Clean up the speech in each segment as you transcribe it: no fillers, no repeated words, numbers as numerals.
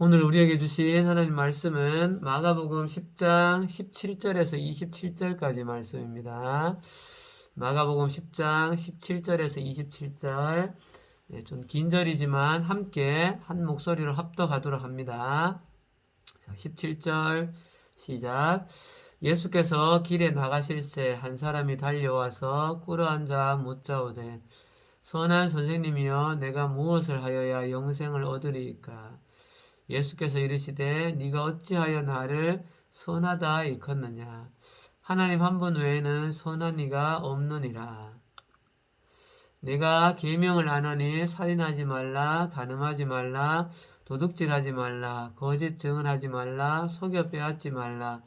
오늘 우리에게 주신 하나님 말씀은 마가복음 10장 17절에서 27절까지 말씀입니다. 마가복음 10장 17절에서 27절, 좀 긴 절이지만 함께 한 목소리로 합독하도록 합니다. 자, 17절 시작. 예수께서 길에 나가실새 한 사람이 달려와서 꿇어앉아 묻자오되 선한 선생님이여 내가 무엇을 하여야 영생을 얻으리이까? 예수께서 이르시되 네가 어찌하여 나를 선하다 일컫느냐? 하나님 한 분 외에는 선한 이가 없느니라. 내가 계명을 안 하니 살인하지 말라, 간음하지 말라, 도둑질하지 말라, 거짓 증언하지 말라, 속여 빼앗지 말라,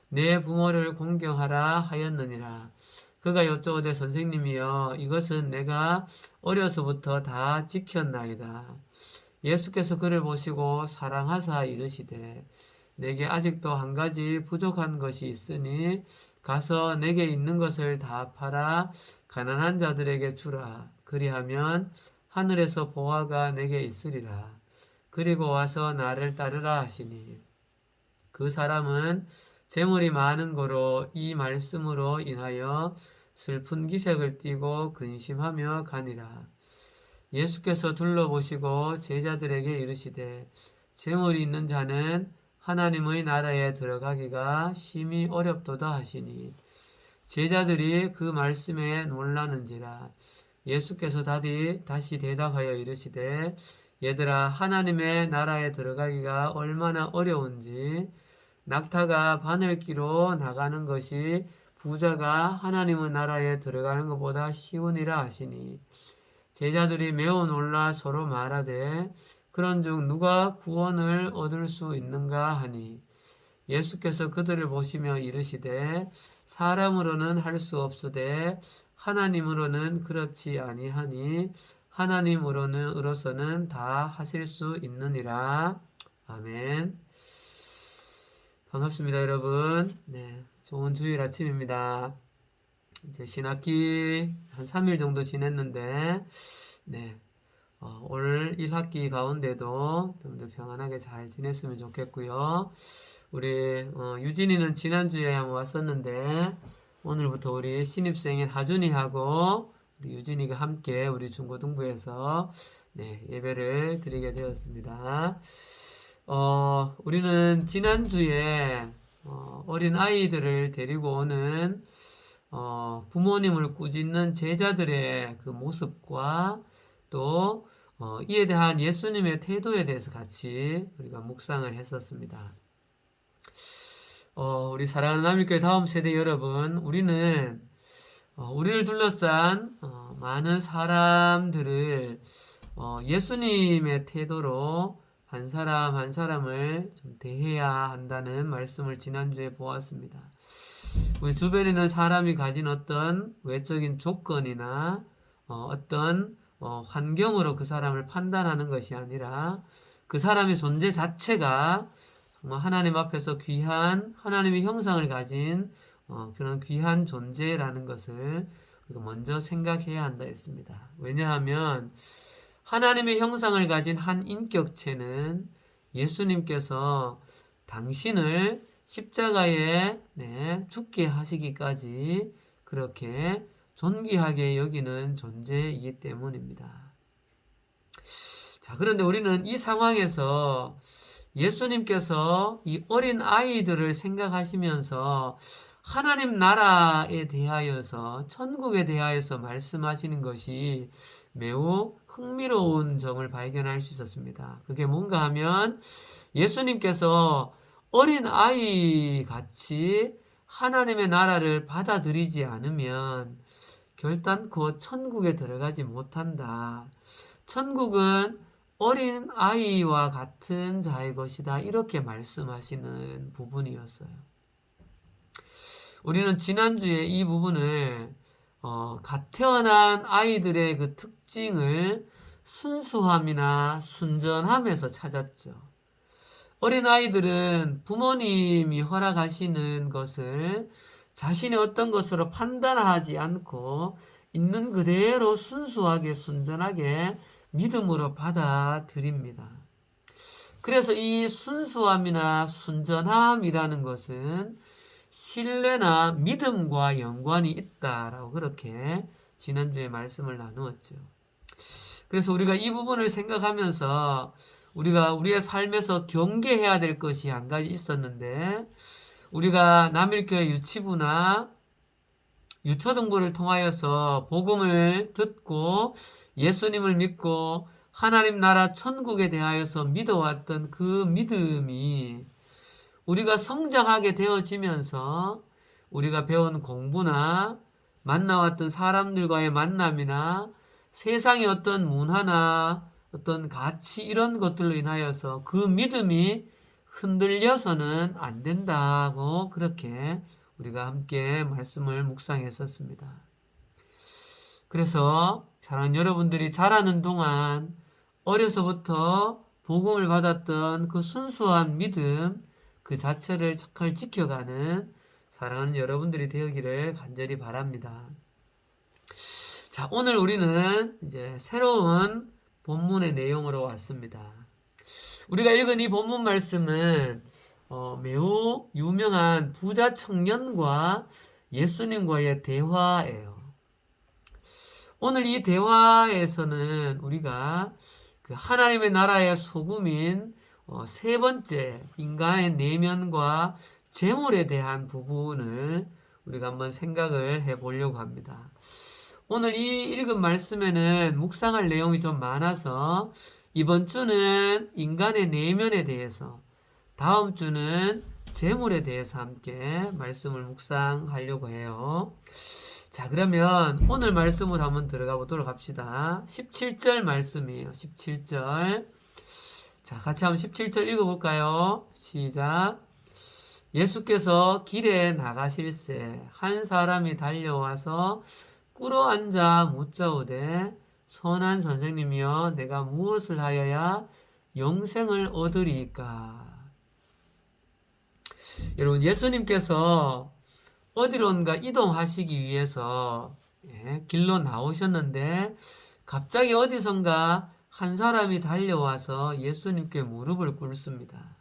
내 부모를 공경하라 하였느니라. 그가 여쭤오되 선생님이여 이것은 내가 어려서부터 다 지켰나이다. 예수께서 그를 보시고 사랑하사 이르시되 내게 아직도 한 가지 부족한 것이 있으니 가서 내게 있는 것을 다 팔아 가난한 자들에게 주라. 그리하면 하늘에서 보화가 내게 있으리라. 그리고 와서 나를 따르라 하시니 그 사람은 재물이 많은 거로 이 말씀으로 인하여 슬픈 기색을 띠고 근심하며 가니라. 예수께서 둘러보시고 제자들에게 이르시되 재물이 있는 자는 하나님의 나라에 들어가기가 심히 어렵도다 하시니 제자들이 그 말씀에 놀라는지라. 예수께서 다시 대답하여 이르시되 얘들아 하나님의 나라에 들어가기가 얼마나 어려운지 낙타가 바늘기로 나가는 것이 부자가 하나님의 나라에 들어가는 것보다 쉬우니라 하시니 제자들이 매우 놀라 서로 말하되 그런즉 누가 구원을 얻을 수 있는가 하니 예수께서 그들을 보시며 이르시되 사람으로는 할 수 없으되 하나님으로는 그렇지 아니하니 하나님으로서는 다 하실 수 있느니라. 아멘. 반갑습니다, 여러분. 네, 좋은 주일 아침입니다. 이제 신학기 한 3일 정도 지냈는데, 네, 올 1학기 가운데도 좀 평안하게 잘 지냈으면 좋겠고요. 우리 유진이는 지난주에 한번 왔었는데 오늘부터 우리 신입생인 하준이하고 우리 유진이가 함께 우리 중고등부에서 네, 예배를 드리게 되었습니다. 우리는 지난주에 어린 아이들을 데리고 오는 부모님을 꾸짖는 제자들의 그 모습과 또 이에 대한 예수님의 태도에 대해서 같이 우리가 묵상을 했었습니다. 우리 사랑하는 남일교회 다음 세대 여러분, 우리는 우리를 둘러싼 많은 사람들을 예수님의 태도로 한 사람 한 사람을 좀 대해야 한다는 말씀을 지난주에 보았습니다. 우리 주변에는 사람이 가진 어떤 외적인 조건이나 어떤 환경으로 그 사람을 판단하는 것이 아니라 그 사람의 존재 자체가 정말 하나님 앞에서 귀한 하나님의 형상을 가진 그런 귀한 존재라는 것을 우리가 먼저 생각해야 한다 했습니다. 왜냐하면 하나님의 형상을 가진 한 인격체는 예수님께서 당신을 십자가에 죽게 하시기까지 그렇게 존귀하게 여기는 존재이기 때문입니다. 자, 그런데 우리는 이 상황에서 예수님께서 이 어린 아이들을 생각하시면서 하나님 나라에 대하여서 천국에 대하여서 말씀하시는 것이 매우 흥미로운 점을 발견할 수 있었습니다. 그게 뭔가 하면 예수님께서 어린 아이 같이 하나님의 나라를 받아들이지 않으면 결단코 천국에 들어가지 못한다. 천국은 어린 아이와 같은 자의 것이다. 이렇게 말씀하시는 부분이었어요. 우리는 지난주에 이 부분을 갓 태어난 아이들의 그 특징을 순수함이나 순전함에서 찾았죠. 어린 아이들은 부모님이 허락하시는 것을 자신의 어떤 것으로 판단하지 않고 있는 그대로 순수하게 순전하게 믿음으로 받아들입니다. 그래서 이 순수함이나 순전함이라는 것은 신뢰나 믿음과 연관이 있다라고 그렇게 지난주에 말씀을 나누었죠. 그래서 우리가 이 부분을 생각하면서 우리가 우리의 삶에서 경계해야 될 것이 한 가지 있었는데, 우리가 남일교회 유치부나 유초등부를 통하여서 복음을 듣고 예수님을 믿고 하나님 나라 천국에 대하여서 믿어왔던 그 믿음이 우리가 성장하게 되어지면서 우리가 배운 공부나 만나왔던 사람들과의 만남이나 세상의 어떤 문화나 어떤 가치 이런 것들로 인하여서 그 믿음이 흔들려서는 안 된다고 그렇게 우리가 함께 말씀을 묵상했었습니다. 그래서 사랑하는 여러분들이 자라는 동안 어려서부터 복음을 받았던 그 순수한 믿음 그 자체를 잘 지켜가는 사랑하는 여러분들이 되기를 간절히 바랍니다. 자, 오늘 우리는 이제 새로운 본문의 내용으로 왔습니다. 우리가 읽은 이 본문 말씀은 매우 유명한 부자 청년과 예수님과의 대화예요. 오늘 이 대화에서는 우리가 그 하나님의 나라의 소금인 세 번째 인간의 내면과 재물에 대한 부분을 우리가 한번 생각을 해보려고 합니다. 오늘 이 읽은 말씀에는 묵상할 내용이 좀 많아서 이번 주는 인간의 내면에 대해서, 다음 주는 재물에 대해서 함께 말씀을 묵상하려고 해요. 자, 그러면 오늘 말씀으로 한번 들어가 보도록 합시다. 17절 말씀이에요. 17절. 자, 같이 한번 17절 읽어볼까요? 시작. 예수께서 길에 나가실새 한 사람이 달려와서 꿇어앉아 묻자오되 선한 선생님이여 내가 무엇을 하여야 영생을 얻으리이까? 여러분, 예수님께서 어디론가 이동하시기 위해서 길로 나오셨는데 갑자기 어디선가 한 사람이 달려와서 예수님께 무릎을 꿇습니다.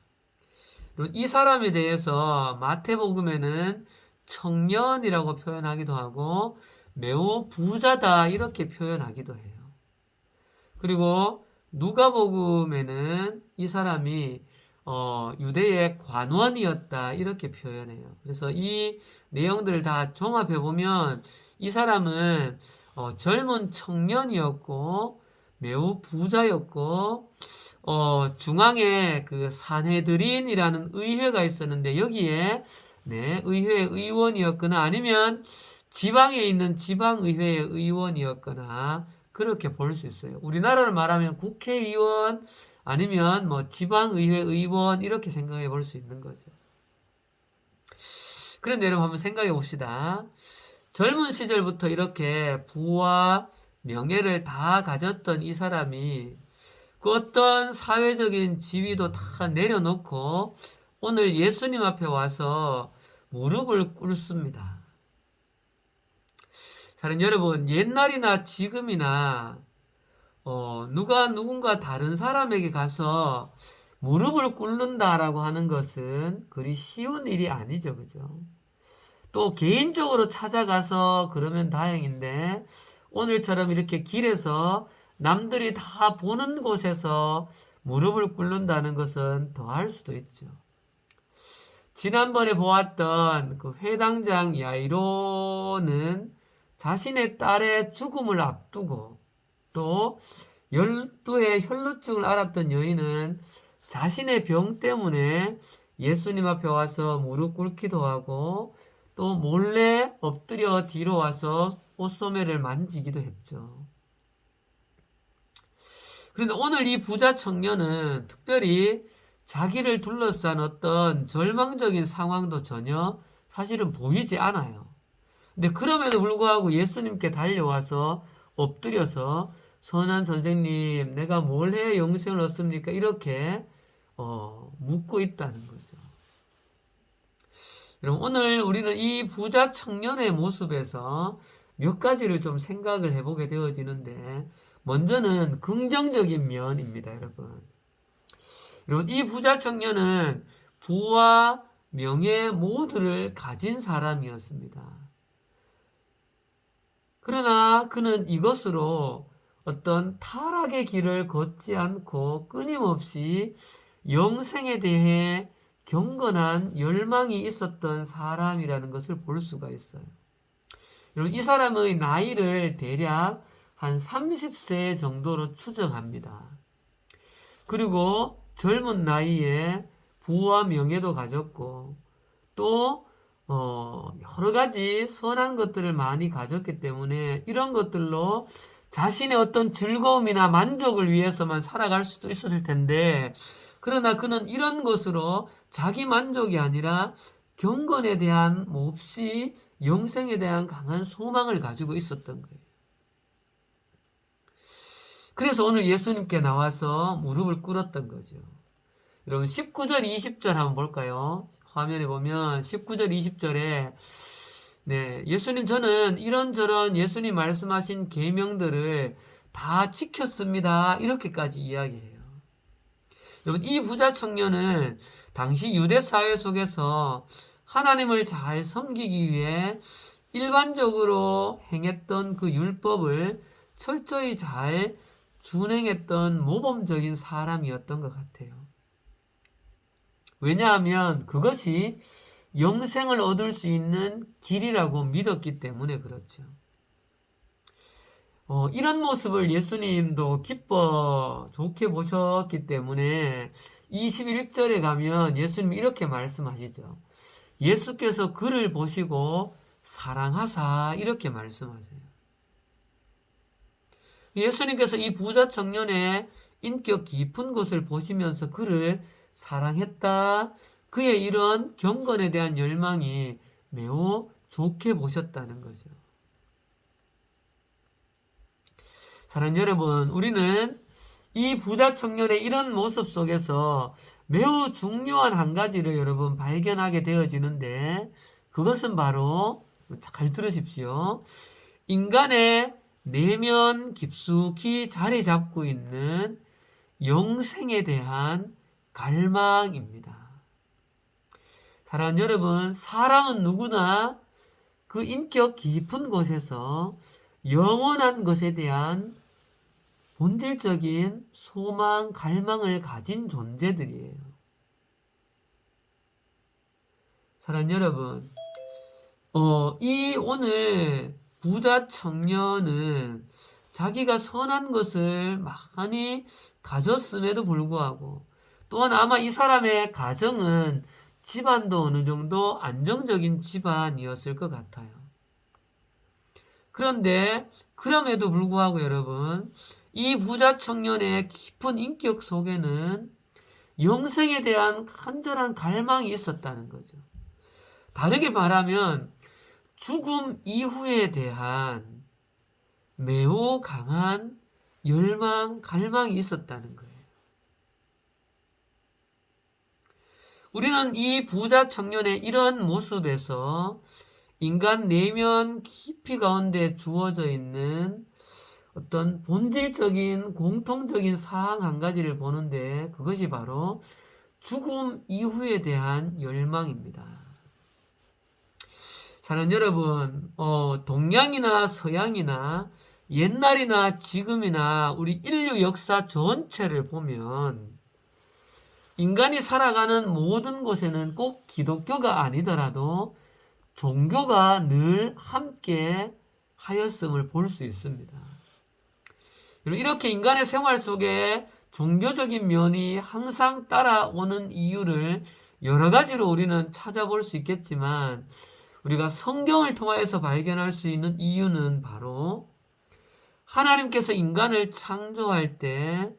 이 사람에 대해서 마태복음에는 청년이라고 표현하기도 하고 매우 부자다 이렇게 표현하기도 해요. 그리고 누가복음에는 이 사람이 유대의 관원이었다 이렇게 표현해요. 그래서 이 내용들을 다 종합해 보면 이 사람은 젊은 청년이었고 매우 부자였고 중앙에 그 산헤드린이라는 의회가 있었는데 여기에 의회 의원이었거나 아니면 지방에 있는 지방의회의 의원이었거나 그렇게 볼 수 있어요. 우리나라를 말하면 국회의원 아니면 뭐 지방의회 의원 이렇게 생각해 볼 수 있는 거죠. 그런데 여러분 한번 생각해 봅시다. 젊은 시절부터 이렇게 부와 명예를 다 가졌던 이 사람이 그 어떤 사회적인 지위도 다 내려놓고 오늘 예수님 앞에 와서 무릎을 꿇습니다. 사랑하는 여러분, 옛날이나 지금이나 누군가 다른 사람에게 가서 무릎을 꿇는다라고 하는 것은 그리 쉬운 일이 아니죠. 그죠? 또 개인적으로 찾아가서 그러면 다행인데 오늘처럼 이렇게 길에서 남들이 다 보는 곳에서 무릎을 꿇는다는 것은 더 할 수도 있죠. 지난번에 보았던 그 회당장 야이로는 자신의 딸의 죽음을 앞두고 또 12의 혈루증을 앓았던 여인은 자신의 병 때문에 예수님 앞에 와서 무릎 꿇기도 하고 또 몰래 엎드려 뒤로 와서 옷소매를 만지기도 했죠. 그런데 오늘 이 부자 청년은 특별히 자기를 둘러싼 어떤 절망적인 상황도 전혀 사실은 보이지 않아요. 근데 그럼에도 불구하고 예수님께 달려와서 엎드려서 선한 선생님, 내가 뭘 해야 영생을 얻습니까? 이렇게 묻고 있다는 거죠. 여러분, 오늘 우리는 이 부자 청년의 모습에서 몇 가지를 좀 생각을 해보게 되어지는데 먼저는 긍정적인 면입니다, 여러분. 여러분, 이 부자 청년은 부와 명예 모두를 가진 사람이었습니다. 그러나 그는 이것으로 어떤 타락의 길을 걷지 않고 끊임없이 영생에 대해 경건한 열망이 있었던 사람이라는 것을 볼 수가 있어요. 여러분, 이 사람의 나이를 대략 한 30세 정도로 추정합니다. 그리고 젊은 나이에 부와 명예도 가졌고 또 여러 가지 선한 것들을 많이 가졌기 때문에 이런 것들로 자신의 어떤 즐거움이나 만족을 위해서만 살아갈 수도 있었을 텐데, 그러나 그는 이런 것으로 자기 만족이 아니라 경건에 대한 몹시 영생에 대한 강한 소망을 가지고 있었던 거예요. 그래서 오늘 예수님께 나와서 무릎을 꿇었던 거죠. 여러분, 19절 20절 한번 볼까요? 화면에 보면 19절 20절에 네, 예수님, 저는 이런저런 예수님 말씀하신 계명들을 다 지켰습니다. 이렇게까지 이야기해요. 여러분, 이 부자 청년은 당시 유대 사회 속에서 하나님을 잘 섬기기 위해 일반적으로 행했던 그 율법을 철저히 잘 준행했던 모범적인 사람이었던 것 같아요. 왜냐하면 그것이 영생을 얻을 수 있는 길이라고 믿었기 때문에 그렇죠. 이런 모습을 예수님도 기뻐 좋게 보셨기 때문에 21절에 가면 예수님 이렇게 말씀하시죠. 예수께서 그를 보시고 사랑하사 이렇게 말씀하세요. 예수님께서 이 부자 청년의 인격 깊은 것을 보시면서 그를 사랑했다. 그의 이런 경건에 대한 열망이 매우 좋게 보셨다는 거죠. 사랑하는 여러분, 우리는 이 부자 청년의 이런 모습 속에서 매우 중요한 한 가지를 여러분 발견하게 되어지는데, 그것은 바로 잘 들으십시오. 인간의 내면 깊숙이 자리 잡고 있는 영생에 대한 갈망입니다. 사랑하는 여러분, 사람은 누구나 그 인격 깊은 곳에서 영원한 것에 대한 본질적인 소망, 갈망을 가진 존재들이에요. 사랑하는 여러분, 이 오늘 부자 청년은 자기가 선한 것을 많이 가졌음에도 불구하고 또한 아마 이 사람의 가정은 집안도 어느 정도 안정적인 집안이었을 것 같아요. 그런데 그럼에도 불구하고 여러분, 이 부자 청년의 깊은 인격 속에는 영생에 대한 간절한 갈망이 있었다는 거죠. 다르게 말하면 죽음 이후에 대한 매우 강한 열망, 갈망이 있었다는 거예요. 우리는 이 부자 청년의 이런 모습에서 인간 내면 깊이 가운데 주어져 있는 어떤 본질적인 공통적인 사항 한 가지를 보는데, 그것이 바로 죽음 이후에 대한 열망입니다. 사랑하는 여러분, 동양이나 서양이나 옛날이나 지금이나 우리 인류 역사 전체를 보면 인간이 살아가는 모든 곳에는 꼭 기독교가 아니더라도 종교가 늘 함께 하였음을 볼 수 있습니다. 이렇게 인간의 생활 속에 종교적인 면이 항상 따라오는 이유를 여러 가지로 우리는 찾아볼 수 있겠지만, 우리가 성경을 통해서 발견할 수 있는 이유는 바로 하나님께서 인간을 창조할 때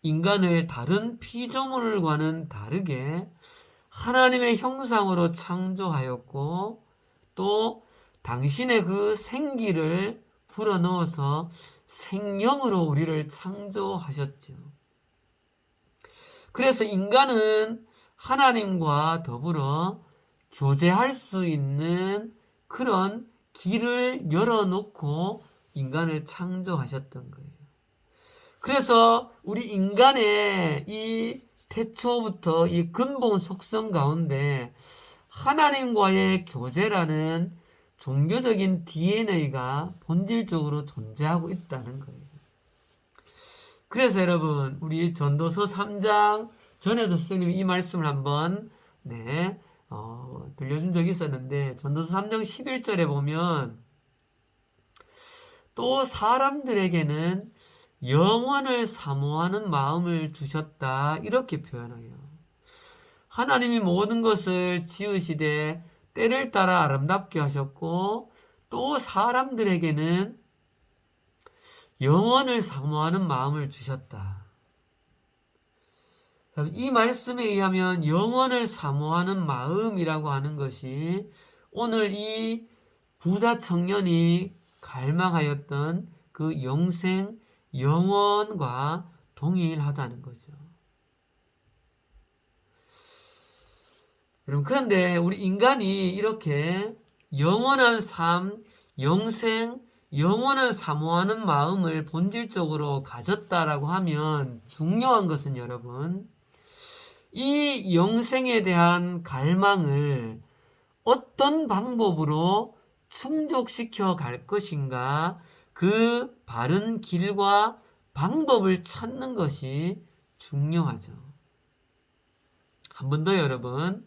인간을 다른 피조물과는 다르게 하나님의 형상으로 창조하였고, 또 당신의 그 생기를 불어넣어서 생명으로 우리를 창조하셨죠. 그래서 인간은 하나님과 더불어 교제할 수 있는 그런 길을 열어놓고 인간을 창조하셨던 거예요. 그래서 우리 인간의 이 태초부터 이 근본 속성 가운데 하나님과의 교제라는 종교적인 DNA가 본질적으로 존재하고 있다는 거예요. 그래서 여러분, 우리 전도서 3장 전에도 스님이 이 말씀을 한번 들려준 적이 있었는데, 전도서 3장 11절에 보면 또 사람들에게는 영원을 사모하는 마음을 주셨다, 이렇게 표현해요. 하나님이 모든 것을 지으시되 때를 따라 아름답게 하셨고, 또 사람들에게는 영원을 사모하는 마음을 주셨다. 이 말씀에 의하면 영원을 사모하는 마음이라고 하는 것이 오늘 이 부자 청년이 갈망하였던 그 영생, 영원과 동일하다는 거죠. 여러분, 그런데 우리 인간이 이렇게 영원한 삶, 영생, 영원을 사모하는 마음을 본질적으로 가졌다라고 하면 중요한 것은 여러분, 이 영생에 대한 갈망을 어떤 방법으로 충족시켜 갈 것인가, 그 바른 길과 방법을 찾는 것이 중요하죠. 한 번 더 여러분,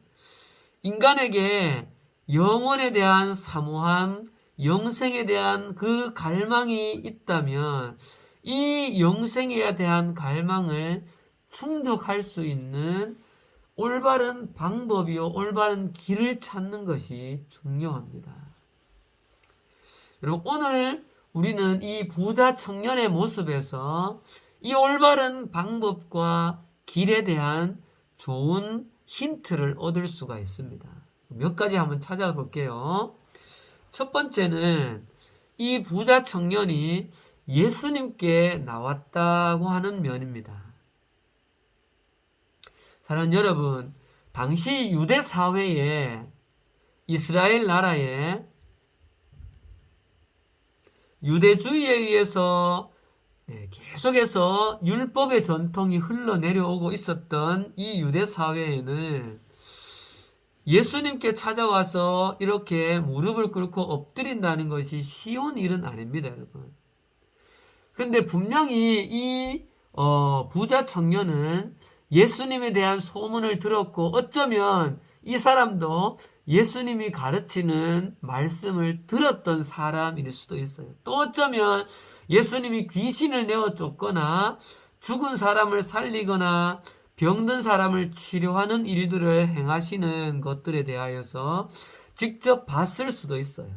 인간에게 영혼에 대한 사모함, 영생에 대한 그 갈망이 있다면 이 영생에 대한 갈망을 충족할 수 있는 올바른 방법이요, 올바른 길을 찾는 것이 중요합니다. 여러분, 오늘 우리는 이 부자 청년의 모습에서 이 올바른 방법과 길에 대한 좋은 힌트를 얻을 수가 있습니다. 몇 가지 한번 찾아볼게요. 첫 번째는 이 부자 청년이 예수님께 나왔다고 하는 면입니다. 사랑하는 여러분, 당시 유대 사회에, 이스라엘 나라에 유대주의에 의해서 계속해서 율법의 전통이 흘러내려오고 있었던 이 유대 사회에는 예수님께 찾아와서 이렇게 무릎을 꿇고 엎드린다는 것이 쉬운 일은 아닙니다, 여러분. 그런데 분명히 이 부자 청년은 예수님에 대한 소문을 들었고, 어쩌면 이 사람도 예수님이 가르치는 말씀을 들었던 사람일 수도 있어요. 또 어쩌면 예수님이 귀신을 내어 쫓거나 죽은 사람을 살리거나 병든 사람을 치료하는 일들을 행하시는 것들에 대하여서 직접 봤을 수도 있어요.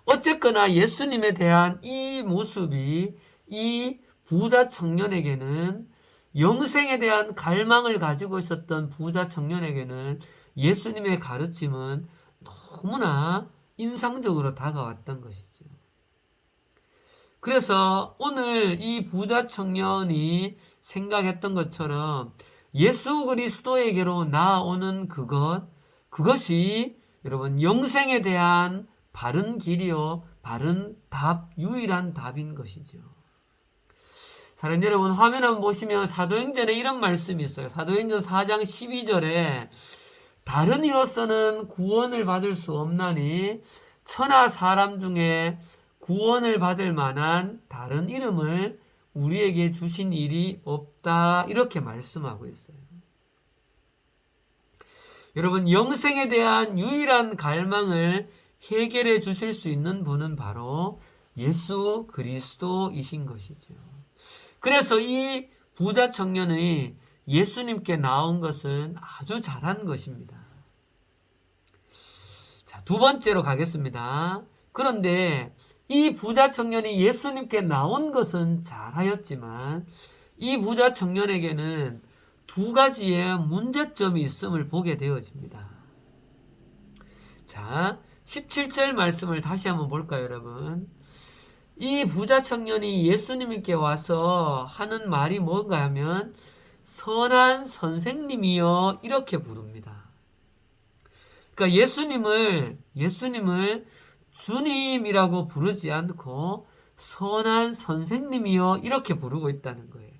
어쨌거나 예수님에 대한 이 모습이 이 부자 청년에게는, 영생에 대한 갈망을 가지고 있었던 부자 청년에게는 예수님의 가르침은 너무나 인상적으로 다가왔던 것이죠. 그래서 오늘 이 부자 청년이 생각했던 것처럼 예수 그리스도에게로 나아오는 그것이 여러분 영생에 대한 바른 길이요, 바른 답, 유일한 답인 것이죠. 사랑하는 여러분, 화면 한번 보시면 사도행전에 이런 말씀이 있어요. 사도행전 4장 12절에 다른 이로서는 구원을 받을 수 없나니 천하 사람 중에 구원을 받을 만한 다른 이름을 우리에게 주신 일이 없다, 이렇게 말씀하고 있어요. 여러분, 영생에 대한 유일한 갈망을 해결해 주실 수 있는 분은 바로 예수 그리스도이신 것이죠. 그래서 이 부자 청년이 예수님께 나온 것은 아주 잘한 것입니다. 자, 두 번째로 가겠습니다. 그런데 이 부자 청년이 예수님께 나온 것은 잘하였지만 이 부자 청년에게는 두 가지의 문제점이 있음을 보게 되어집니다. 자, 17절 말씀을 다시 한번 볼까요, 여러분? 이 부자 청년이 예수님께 와서 하는 말이 뭔가 하면 선한 선생님이여, 이렇게 부릅니다. 그러니까 예수님을 주님이라고 부르지 않고 선한 선생님이여, 이렇게 부르고 있다는 거예요.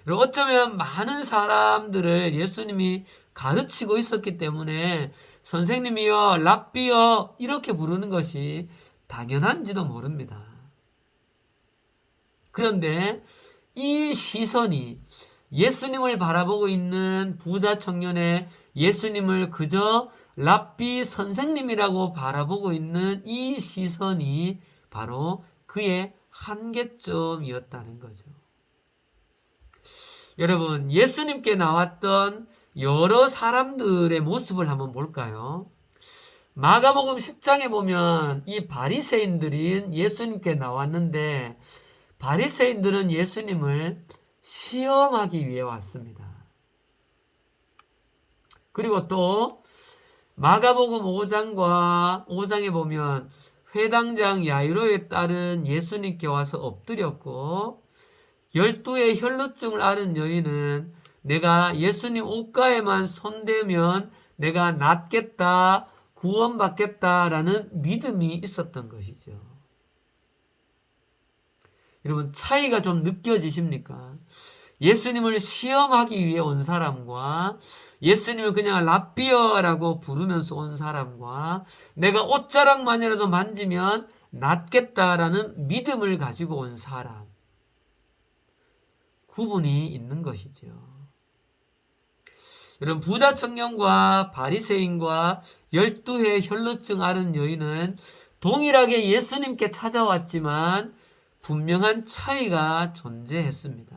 그리고 어쩌면 많은 사람들을 예수님이 가르치고 있었기 때문에 선생님이여, 랍비여 이렇게 부르는 것이 당연한지도 모릅니다. 그런데 이 시선이 예수님을 바라보고 있는 부자 청년의 예수님을 그저 랍비 선생님이라고 바라보고 있는 이 시선이 바로 그의 한계점이었다는 거죠. 여러분, 예수님께 나왔던 여러 사람들의 모습을 한번 볼까요? 마가복음 10장에 보면 이 바리새인들인 예수님께 나왔는데 바리새인들은 예수님을 시험하기 위해 왔습니다. 그리고 또 마가복음 5장에 보면 회당장 야이로에 따른 예수님께 와서 엎드렸고 12의 혈루증을 앓은 여인은 내가 예수님 옷가에만 손대면 내가 낫겠다, 구원받겠다라는 믿음이 있었던 것이죠. 여러분, 차이가 좀 느껴지십니까? 예수님을 시험하기 위해 온 사람과 예수님을 그냥 랍비어라고 부르면서 온 사람과 내가 옷자락만이라도 만지면 낫겠다라는 믿음을 가지고 온 사람, 구분이 있는 것이죠. 여러분, 부자 청년과 바리새인과 12회 혈루증 앓은 여인은 동일하게 예수님께 찾아왔지만 분명한 차이가 존재했습니다.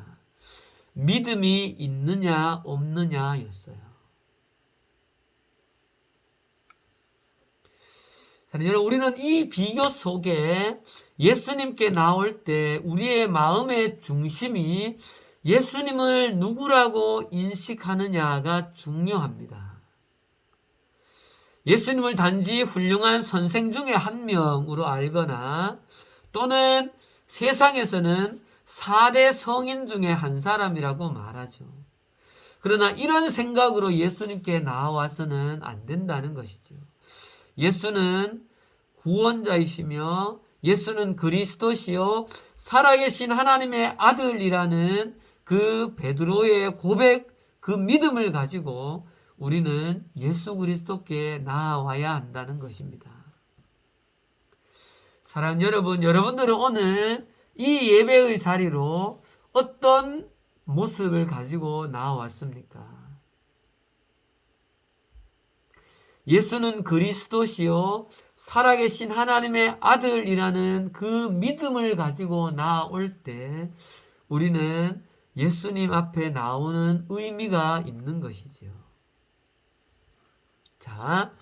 믿음이 있느냐 없느냐였어요. 여러분, 우리는 이 비교 속에 예수님께 나올 때 우리의 마음의 중심이 예수님을 누구라고 인식하느냐가 중요합니다. 예수님을 단지 훌륭한 선생 중에 한 명으로 알거나 또는 세상에서는 4대 성인 중에 한 사람이라고 말하죠. 그러나 이런 생각으로 예수님께 나와서는 안 된다는 것이죠. 예수는 구원자이시며 예수는 그리스도시요 살아계신 하나님의 아들이라는 그 베드로의 고백, 그 믿음을 가지고 우리는 예수 그리스도께 나아와야 한다는 것입니다. 사랑하는 여러분, 여러분들은 오늘 이 예배의 자리로 어떤 모습을 가지고 나와왔습니까? 예수는 그리스도시요 살아계신 하나님의 아들이라는 그 믿음을 가지고 나올 때 우리는 예수님 앞에 나오는 의미가 있는 것이죠. 자,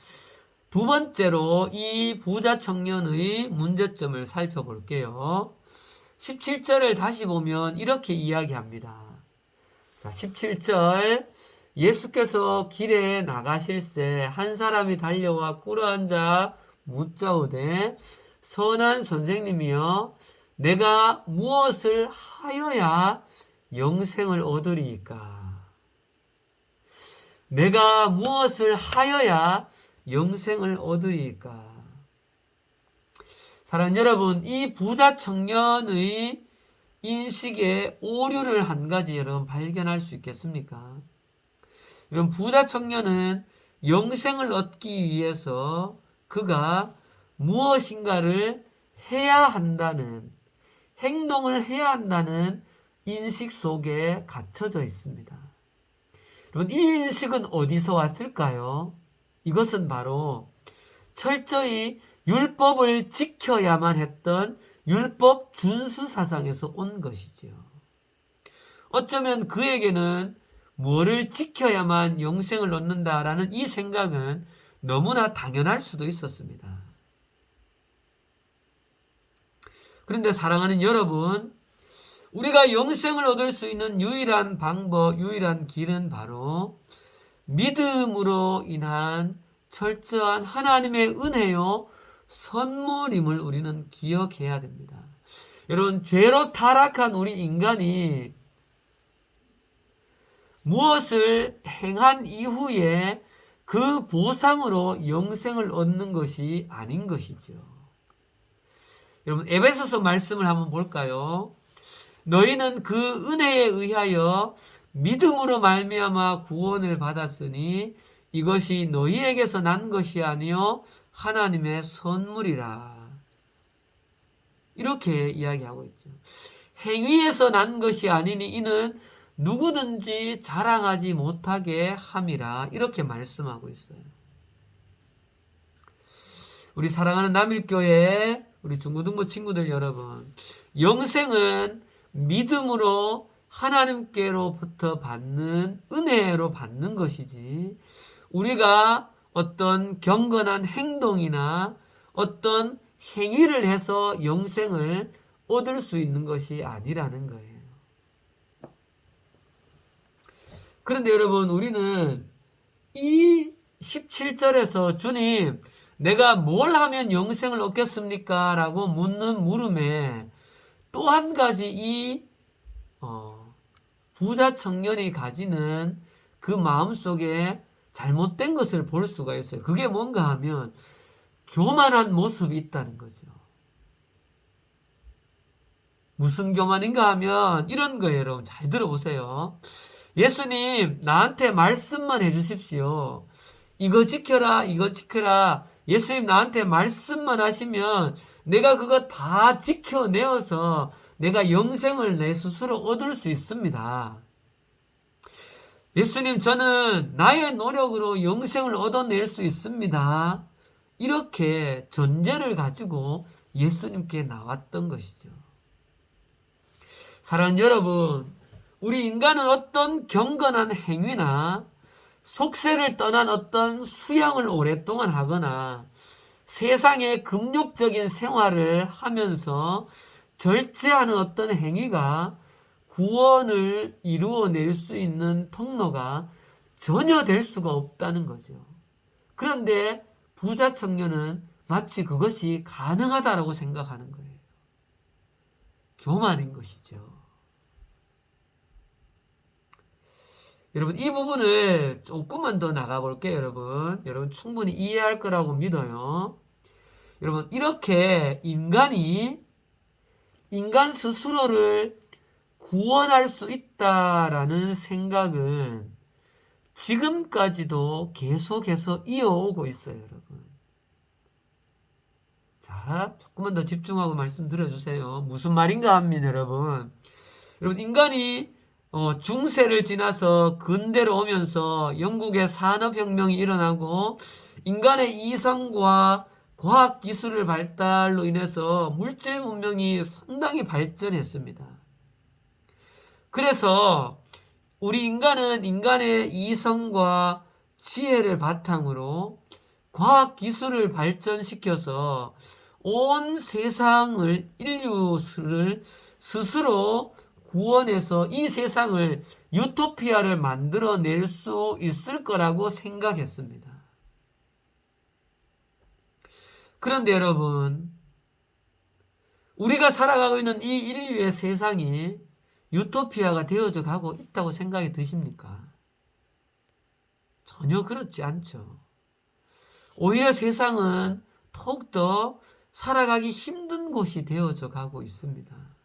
두 번째로 이 부자 청년의 문제점을 살펴볼게요. 17절을 다시 보면 이렇게 이야기합니다. 자, 17절 예수께서 길에 나가실새 한 사람이 달려와 꿇어앉아 묻자오되 선한 선생님이여 내가 무엇을 하여야 영생을 얻으리이까? 내가 무엇을 하여야 영생을 얻으리이까? 사랑하는 여러분, 이 부자 청년의 인식에 오류를 한 가지 여러분 발견할 수 있겠습니까? 여러분, 부자 청년은 영생을 얻기 위해서 그가 무엇인가를 해야 한다는, 행동을 해야 한다는 인식 속에 갇혀져 있습니다. 여러분, 이 인식은 어디서 왔을까요? 이것은 바로 철저히 율법을 지켜야만 했던 율법 준수 사상에서 온 것이죠. 어쩌면 그에게는 뭐를 지켜야만 영생을 얻는다라는 이 생각은 너무나 당연할 수도 있었습니다. 그런데 사랑하는 여러분, 우리가 영생을 얻을 수 있는 유일한 방법, 유일한 길은 바로 믿음으로 인한 철저한 하나님의 은혜요 선물임을 우리는 기억해야 됩니다. 여러분, 죄로 타락한 우리 인간이 무엇을 행한 이후에 그 보상으로 영생을 얻는 것이 아닌 것이죠. 여러분, 에베소서 말씀을 한번 볼까요? 너희는 그 은혜에 의하여 믿음으로 말미암아 구원을 받았으니 이것이 너희에게서 난 것이 아니요 하나님의 선물이라. 이렇게 이야기하고 있죠. 행위에서 난 것이 아니니 이는 누구든지 자랑하지 못하게 함이라. 이렇게 말씀하고 있어요. 우리 사랑하는 남일교회 우리 중고등부 친구들 여러분, 영생은 믿음으로 하나님께로부터 받는 은혜로 받는 것이지 우리가 어떤 경건한 행동이나 어떤 행위를 해서 영생을 얻을 수 있는 것이 아니라는 거예요. 그런데 여러분, 우리는 이 17절에서 주님, 내가 뭘 하면 영생을 얻겠습니까? 라고 묻는 물음에 또 한 가지 이 부자 청년이 가지는 그 마음속에 잘못된 것을 볼 수가 있어요. 그게 뭔가 하면 교만한 모습이 있다는 거죠. 무슨 교만인가 하면 이런 거예요. 여러분 잘 들어보세요. 예수님 나한테 말씀만 해주십시오. 이거 지켜라 이거 지켜라. 예수님 나한테 말씀만 하시면 내가 그거 다 지켜내어서 내가 영생을 내 스스로 얻을 수 있습니다. 예수님 저는 나의 노력으로 영생을 얻어낼 수 있습니다. 이렇게 전제를 가지고 예수님께 나왔던 것이죠. 사랑하는 여러분, 우리 인간은 어떤 경건한 행위나 속세를 떠난 어떤 수양을 오랫동안 하거나 세상의 금욕적인 생활을 하면서 절제하는 어떤 행위가 구원을 이루어낼 수 있는 통로가 전혀 될 수가 없다는 거죠. 그런데 부자 청년은 마치 그것이 가능하다고 생각하는 거예요. 교만인 것이죠. 여러분 이 부분을 조금만 더 나가볼게요. 여러분 충분히 이해할 거라고 믿어요. 여러분 이렇게 인간 스스로를 구원할 수 있다라는 생각은 지금까지도 계속해서 이어오고 있어요. 여러분 자 조금만 더 집중하고 말씀 들어주세요. 무슨 말인가 합니다. 여러분 인간이 중세를 지나서 근대로 오면서 영국의 산업혁명이 일어나고 인간의 이성과 과학기술의 발달로 인해서 물질 문명이 상당히 발전했습니다. 그래서 우리 인간은 인간의 이성과 지혜를 바탕으로 과학기술을 발전시켜서 온 세상을 인류를 스스로 구원해서 이 세상을 유토피아를 만들어낼 수 있을 거라고 생각했습니다. 그런데 여러분 우리가 살아가고 있는 이 인류의 세상이 유토피아가 되어져 가고 있다고 생각이 드십니까? 전혀 그렇지 않죠. 오히려 세상은 더욱더 살아가기 힘든 곳이 되어져 가고 있습니다.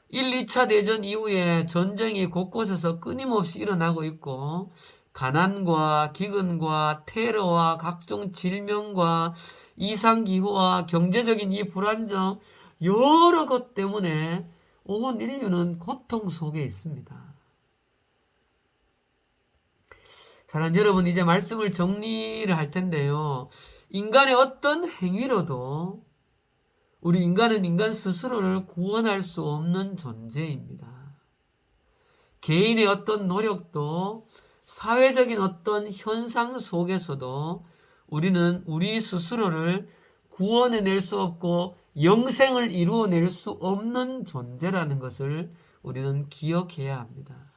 1, 2차 대전 이후에 전쟁이 곳곳에서 끊임없이 일어나고 있고 가난과 기근과 테러와 각종 질병과 이상기후와 경제적인 이 불안정 여러 것 때문에 온 인류는 고통 속에 있습니다. 사랑하는 여러분 이제 말씀을 정리를 할 텐데요. 인간의 어떤 행위로도 우리 인간은 인간 스스로를 구원할 수 없는 존재입니다. 개인의 어떤 노력도 사회적인 어떤 현상 속에서도 우리는 우리 스스로를 구원해낼 수 없고 영생을 이루어낼 수 없는 존재라는 것을 우리는 기억해야 합니다.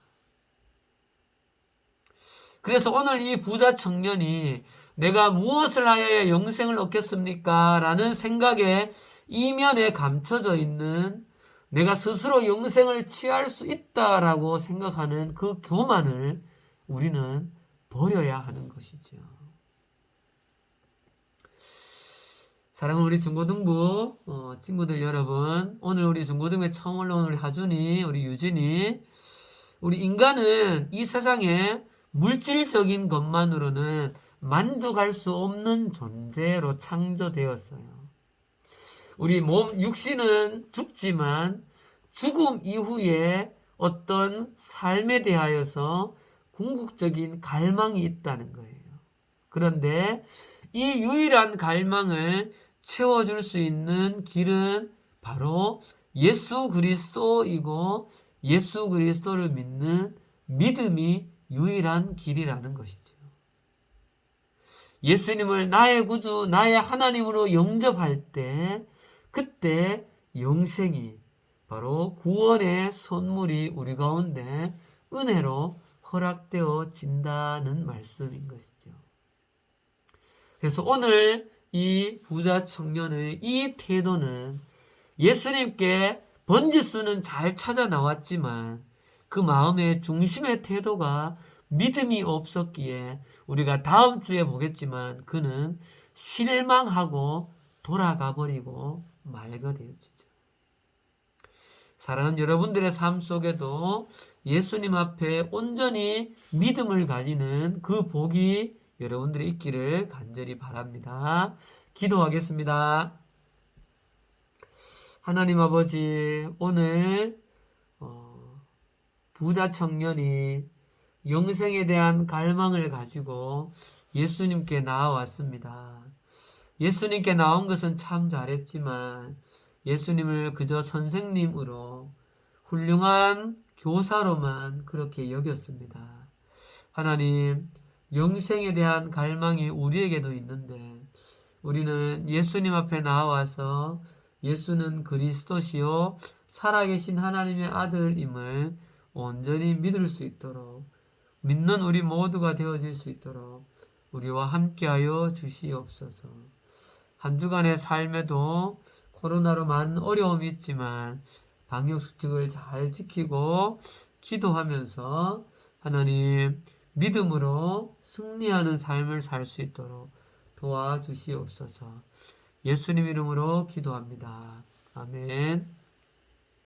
그래서 오늘 이 부자 청년이 내가 무엇을 하여야 영생을 얻겠습니까? 라는 생각에 이면에 감춰져 있는 내가 스스로 영생을 취할 수 있다라고 생각하는 그 교만을 우리는 버려야 하는 것이죠. 사랑하는 우리 중고등부 친구들 여러분, 오늘 우리 중고등부에 처음 올라온 우리 하준이, 우리 유진이, 우리 인간은 이 세상에 물질적인 것만으로는 만족할 수 없는 존재로 창조되었어요. 우리 몸, 육신은 죽지만 죽음 이후에 어떤 삶에 대하여서 궁극적인 갈망이 있다는 거예요. 그런데 이 유일한 갈망을 채워줄 수 있는 길은 바로 예수 그리스도이고 예수 그리스도를 믿는 믿음이 유일한 길이라는 것이죠. 예수님을 나의 구주, 나의 하나님으로 영접할 때 그때 영생이 바로 구원의 선물이 우리 가운데 은혜로 허락되어진다는 말씀인 것이죠. 그래서 오늘 이 부자 청년의 이 태도는 예수님께 번지수는 잘 찾아 나왔지만 그 마음의 중심의 태도가 믿음이 없었기에 우리가 다음 주에 보겠지만 그는 실망하고 돌아가 버리고 말게 되어지죠. 사랑하는 여러분들의 삶 속에도 예수님 앞에 온전히 믿음을 가지는 그 복이 여러분들이 있기를 간절히 바랍니다. 기도하겠습니다. 하나님 아버지, 오늘 부자 청년이 영생에 대한 갈망을 가지고 예수님께 나아왔습니다. 예수님께 나온 것은 참 잘했지만 예수님을 그저 선생님으로 훌륭한 교사로만 그렇게 여겼습니다. 하나님, 영생에 대한 갈망이 우리에게도 있는데 우리는 예수님 앞에 나와서 예수는 그리스도시요 살아계신 하나님의 아들임을 온전히 믿을 수 있도록 믿는 우리 모두가 되어질 수 있도록 우리와 함께하여 주시옵소서. 한 주간의 삶에도 코로나로 많은 어려움이 있지만 방역수칙을 잘 지키고 기도하면서 하나님 믿음으로 승리하는 삶을 살 수 있도록 도와주시옵소서. 예수님 이름으로 기도합니다. 아멘.